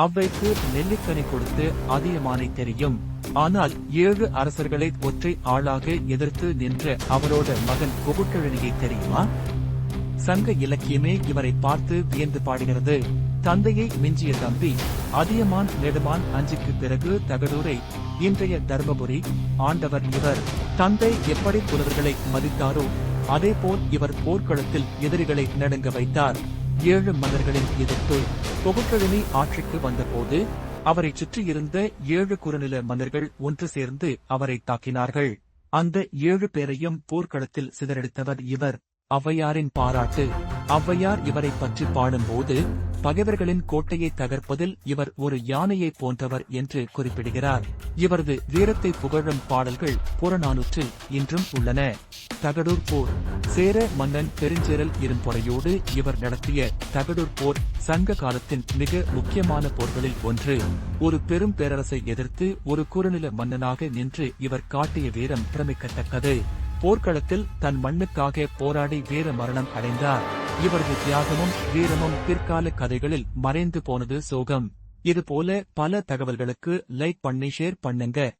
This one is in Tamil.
அவ்வைக்கு நெல்லிக்கனி கொடுத்து அதியமானை தெரியும். ஆனால் 7 அரசர்களை ஒற்றை ஆளாக எதிர்த்து நின்ற அவரோட மகன் கொபுட்டழனியை தெரியுமா? சங்க இலக்கியமே இவரை பார்த்து வியந்து பாடுகிறது. தந்தையை மிஞ்சிய தம்பி அதியமான் நெடுமான் அஞ்சுக்கு பிறகு தகடூரை, இன்றைய தர்மபுரி, ஆண்டவர் இவர். தந்தை எப்படி புலவர்களை மதித்தாரோ அதேபோல் இவர் போர்க்களத்தில் எதிரிகளை நடுங்க வைத்தார். 7 மன்னர்களின் எதிர்ப்பு. கொபுட்டழனி ஆட்சிக்கு வந்தபோது அவரை சுற்றியிருந்த 7 குறுநில மன்னர்கள் ஒன்று சேர்ந்து அவரை தாக்கினார்கள். அந்த 7 பேரையும் போர்க்களத்தில் சிதறடித்தவர் இவர். ஔவையாரின் பாராட்டு. ஔவையார் இவரை பற்றி பாடும்போது பகைவர்களின் கோட்டையை தகர்ப்பதில் இவர் ஒரு யானையை போன்றவர் என்று குறிப்பிடுகிறார். இவரது வீரத்தை புகழும் பாடல்கள் புறநானூற்றில் இன்றும் உள்ளன. தகடூர் போர். சேர மன்னன் பெருஞ்சேரல் இரும்பொறையோடு இவர் நடத்திய தகடூர் போர் சங்க காலத்தின் மிக முக்கியமான போர்களில் ஒன்று. ஒரு பெரும் பேரரசை எதிர்த்து ஒரு குறுநில மன்னனாக நின்று இவர் காட்டிய வீரம் பிரமிக்கத்தக்கது. போர்க்களத்தில் தன் மண்ணுக்காக போராடி வீர மரணம் அடைந்தார். இவரது தியாகமும் வீரமும் பிற்கால கதைகளில் மறைந்து போனது சோகம். இதுபோல பல தகவல்களுக்கு லைக் பண்ணி ஷேர் பண்ணுங்க.